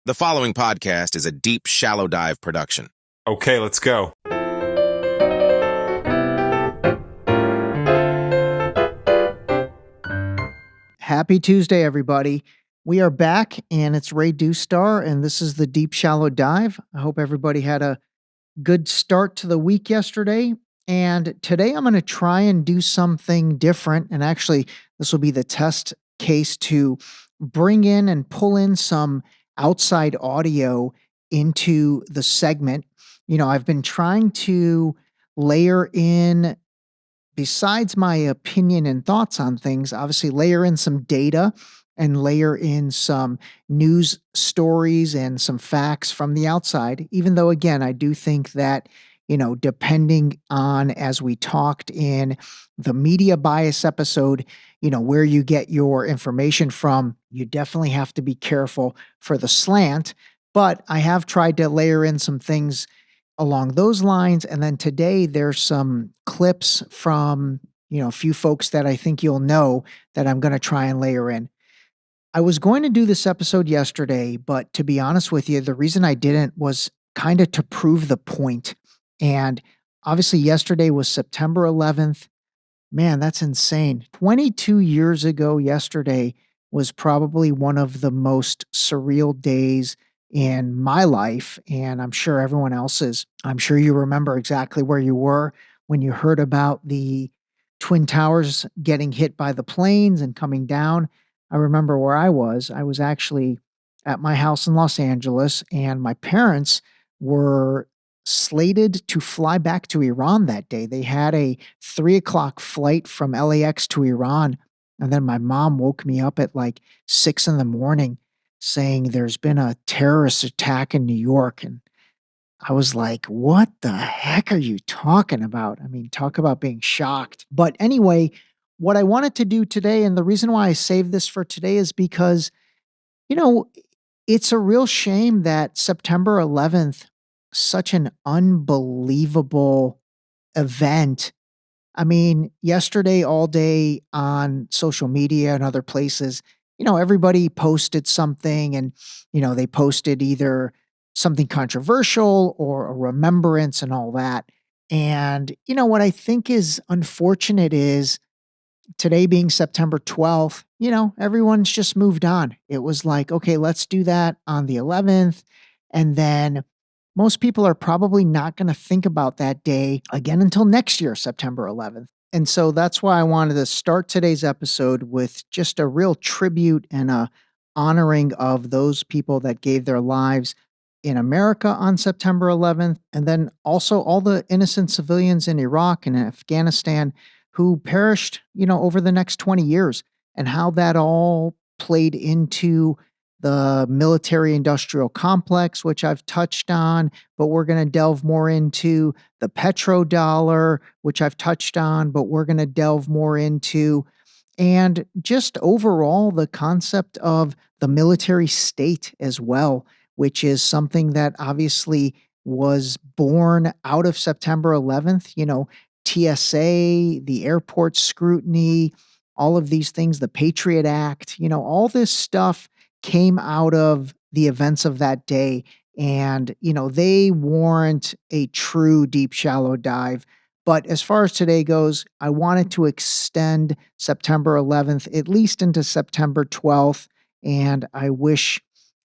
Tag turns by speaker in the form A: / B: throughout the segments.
A: The following podcast is a deep, shallow dive production.
B: Okay, let's go.
C: Happy Tuesday, everybody. We are back, and it's Ray Doustdar, and this is the Deep Shallow Dive. I hope everybody had a good start to the week yesterday. And today I'm going to try and do something different. And actually, this will be the test case to bring in and pull in some outside audio into the segment. I've been trying to layer in, besides my opinion and thoughts on things, obviously layer in some data and layer in some news stories and some facts from the outside. Even though, again, I do think that, depending on, as we talked in the media bias episode, where you get your information from, you definitely have to be careful for the slant. But I have tried to layer in some things along those lines. And then today there's some clips from, a few folks that I think you'll know that I'm going to try and layer in. I was going to do this episode yesterday, but to be honest with you, the reason I didn't was kind of to prove the point. And obviously yesterday was September 11th. Man, that's insane. 22 years ago yesterday was probably one of the most surreal days in my life, and I'm sure everyone else's. I'm sure you remember exactly where you were when you heard about the Twin Towers getting hit by the planes and coming down. I remember where I was. I was actually at my house in Los Angeles, and my parents were slated to fly back to Iran that day. They had a 3 o'clock flight from LAX to Iran. And then my mom woke me up at like 6 in the morning saying there's been a terrorist attack in New York. And I was like, what the heck are you talking about? I mean, talk about being shocked. But anyway, what I wanted to do today, and the reason why I saved this for today is because, it's a real shame that September 11th, such an unbelievable event. I mean, yesterday all day on social media and other places, everybody posted something and, they posted either something controversial or a remembrance and all that. And, what I think is unfortunate is today being September 12th, everyone's just moved on. It was like, okay, let's do that on the 11th. And then most people are probably not going to think about that day again until next year, September 11th. And so that's why I wanted to start today's episode with just a real tribute and a honoring of those people that gave their lives in America on September 11th. And then also all the innocent civilians in Iraq and Afghanistan who perished, over the next 20 years, and how that all played into the military industrial complex, which I've touched on, but we're going to delve more into the petrodollar, which I've touched on, but we're going to delve more into, and just overall the concept of the military state as well, which is something that obviously was born out of September 11th, TSA, the airport scrutiny, all of these things, the Patriot Act, all this stuff came out of the events of that day. And, they warrant a true deep, shallow dive. But as far as today goes, I wanted to extend September 11th, at least into September 12th. And I wish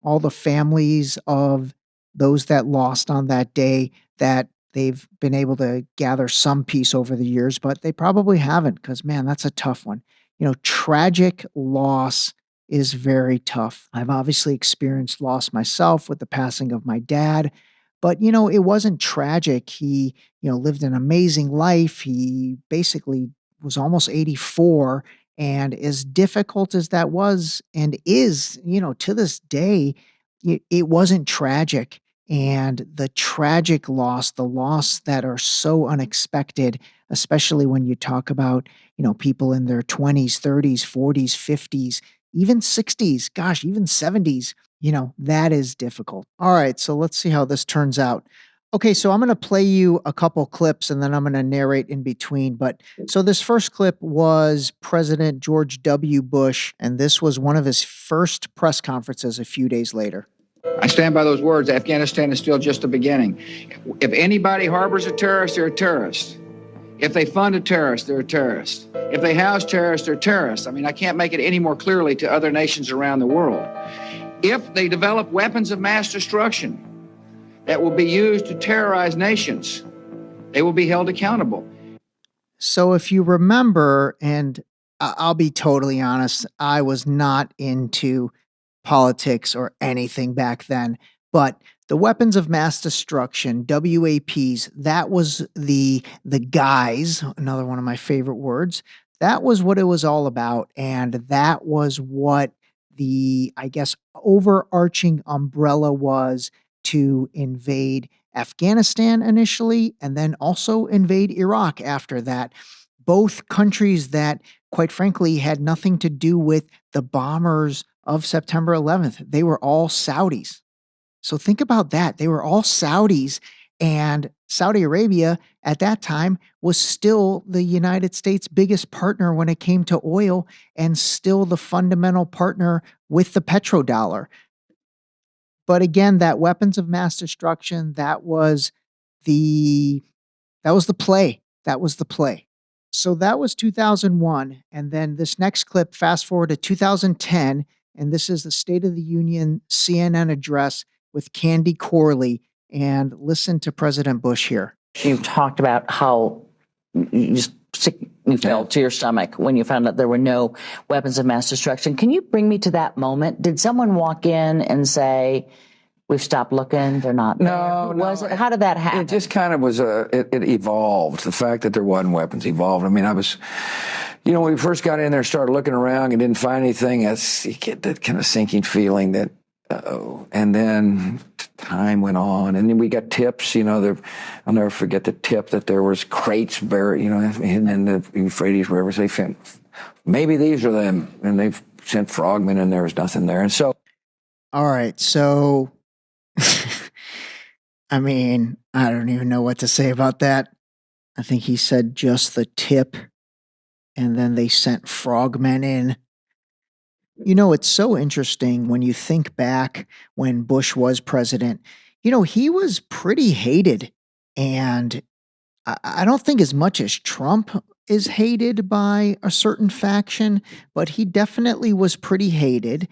C: all the families of those that lost on that day that they've been able to gather some peace over the years, but they probably haven't because, man, that's a tough one. Tragic loss is very tough. I've obviously experienced loss myself with the passing of my dad, but, it wasn't tragic. He, lived an amazing life. He basically was almost 84. And as difficult as that was and is, to this day, it wasn't tragic. And the tragic loss, the loss that are so unexpected, especially when you talk about, people in their 20s, 30s, 40s, 50s, even 60s, gosh, even 70s, that is difficult. All right, so let's see how this turns out. Okay, so I'm going to play you a couple clips and then I'm going to narrate in between. But so this first clip was President George W. Bush, and this was one of his first press conferences a few days later.
B: I stand by those words. Afghanistan is still just the beginning. If anybody harbors a terrorist, they're a terrorist. If they fund a terrorist, they're a terrorist. If they house terrorists, they're terrorists. I mean, I can't make it any more clearly to other nations around the world. If they develop weapons of mass destruction that will be used to terrorize nations, they will be held accountable.
C: So if you remember, and I'll be totally honest, I was not into politics or anything back then, but the weapons of mass destruction, WAPs, that was the guys, another one of my favorite words. That was what it was all about, and that was what the, I guess, overarching umbrella was to invade Afghanistan initially, and then also invade Iraq after that. Both countries that, quite frankly, had nothing to do with the bombers of September 11th. They were all Saudis. So think about that. They were all Saudis, and Saudi Arabia at that time was still the United States' biggest partner when it came to oil, and still the fundamental partner with the petrodollar. But again, that weapons of mass destruction, that was the play. That was the play. So that was 2001. And then this next clip, fast forward to 2010, and this is the State of the Union CNN address with Candy Corley. And listen to President Bush here.
D: You talked about how you fell to your stomach when you found out there were no weapons of mass destruction. Can you bring me to that moment? Did someone walk in and say, "We've stopped looking, they're not there"? How did that happen?
E: It just kind of was it evolved. The fact that there wasn't weapons evolved. I mean, when we first got in there, started looking around and didn't find anything, you get that kind of sinking feeling that, uh-oh. And then time went on, and then we got tips, I'll never forget the tip that there was crates buried, hidden in the Euphrates rivers. They found, maybe these are them, and they've sent frogmen, and there was nothing there. And so.
C: All right, so I mean, I don't even know what to say about that. I think he said just the tip, and then they sent frogmen in. It's so interesting when you think back when Bush was president. He was pretty hated, and I don't think as much as Trump is hated by a certain faction, but he definitely was pretty hated.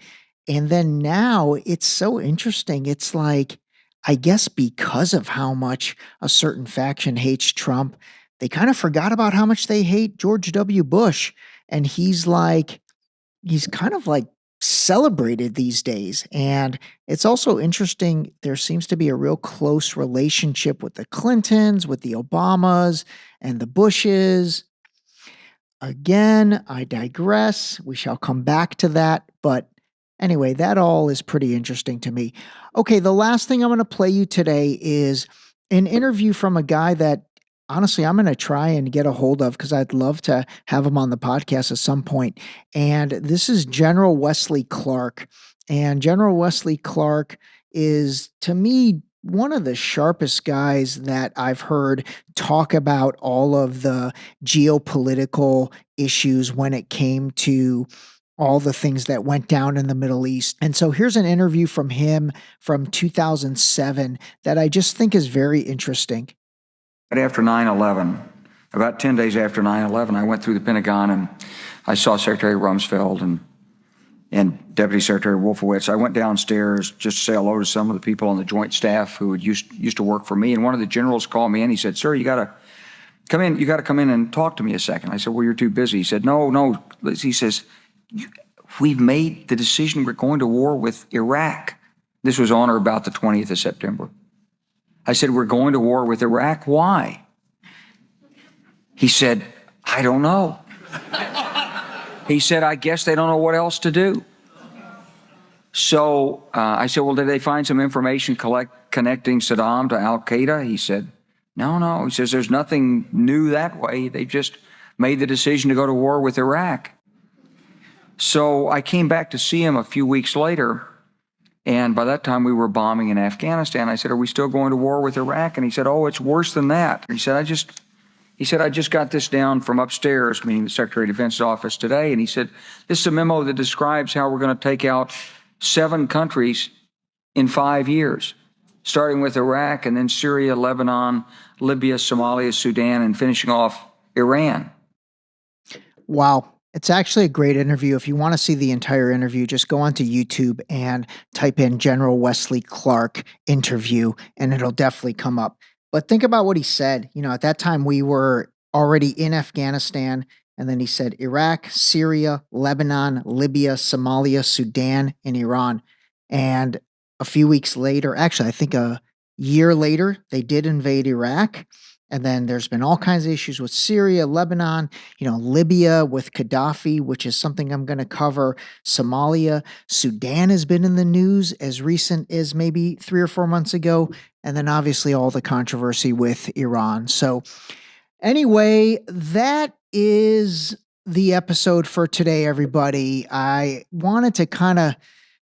C: And then now it's so interesting. It's like, I guess because of how much a certain faction hates Trump, they kind of forgot about how much they hate George W. Bush. And he's kind of like celebrated these days. And it's also interesting. There seems to be a real close relationship with the Clintons, with the Obamas, and the Bushes. Again, I digress. We shall come back to that. But anyway, that all is pretty interesting to me. Okay, the last thing I'm going to play you today is an interview from a guy that, honestly, I'm going to try and get a hold of because I'd love to have him on the podcast at some point. And this is General Wesley Clark. And General Wesley Clark is, to me, one of the sharpest guys that I've heard talk about all of the geopolitical issues when it came to all the things that went down in the Middle East. And so here's an interview from him from 2007 that I just think is very interesting.
F: Right after 9/11, about 10 days after 9/11, I went through the Pentagon and I saw Secretary Rumsfeld and Deputy Secretary Wolfowitz. I went downstairs just to say hello to some of the people on the Joint Staff who had used to work for me. And one of the generals called me in. He said, "Sir, you got to come in. You got to come in and talk to me a second." I said, "Well, you're too busy." He said, No. He says, "We've made the decision. We're going to war with Iraq." This was on or about the 20th of September. I said, "We're going to war with Iraq. Why?" He said, "I don't know." He said, "I guess they don't know what else to do." So I said, "Well, did they find some information connecting Saddam to Al-Qaeda?" He said, No. He says, "There's nothing new that way. They just made the decision to go to war with Iraq." So I came back to see him a few weeks later, and by that time we were bombing in Afghanistan. I said, "Are we still going to war with Iraq?" And he said, "Oh, it's worse than that." He said, I just got this down from upstairs," meaning the Secretary of Defense's office today, and he said, "This is a memo that describes how we're going to take out 7 countries in 5 years, starting with Iraq and then Syria, Lebanon, Libya, Somalia, Sudan, and finishing off Iran.
C: Wow. It's actually a great interview. If you want to see the entire interview, just go onto YouTube and type in General Wesley Clark interview, and it'll definitely come up. But think about what he said. At that time, we were already in Afghanistan. And then he said Iraq, Syria, Lebanon, Libya, Somalia, Sudan, and Iran. And a few weeks later, actually, I think a year later, they did invade Iraq. And then there's been all kinds of issues with Syria, Lebanon, Libya with Gaddafi, which is something I'm going to cover. Somalia, Sudan has been in the news as recent as maybe 3 or 4 months ago. And then obviously all the controversy with Iran. So anyway, that is the episode for today, everybody. I wanted to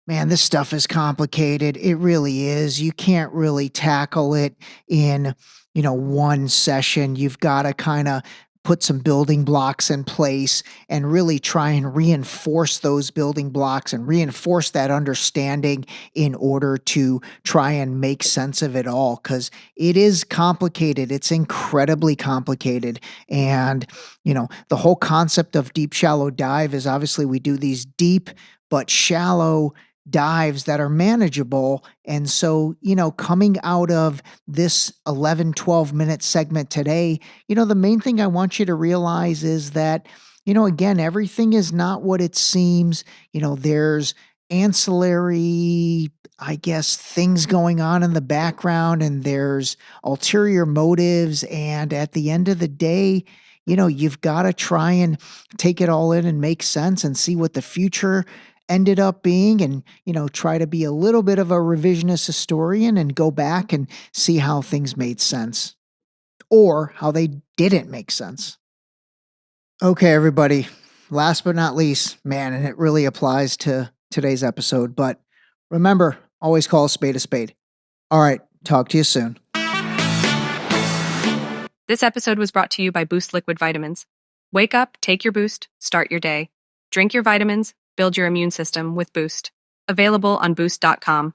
C: man, this stuff is complicated. It really is. You can't really tackle it in, one session. You've got to put some building blocks in place and really try and reinforce those building blocks and reinforce that understanding in order to try and make sense of it all, because it is complicated. It's incredibly complicated. And, the whole concept of deep, shallow dive is obviously we do these deep but shallow dives that are manageable. And so, coming out of this 11, 12-minute segment today, the main thing I want you to realize is that, again, everything is not what it seems. There's ancillary, I guess, things going on in the background, and there's ulterior motives. And at the end of the day, you've got to try and take it all in and make sense and see what the future ended up being, and try to be a little bit of a revisionist historian and go back and see how things made sense or how they didn't make sense. Okay, everybody, last but not least, man, and it really applies to today's episode, but remember, always call a spade a spade. All right, talk to you soon.
G: This episode was brought to you by Boost Liquid Vitamins. Wake up, take your Boost, start your day. Drink your vitamins, build your immune system with Boost. Available on Boost.com.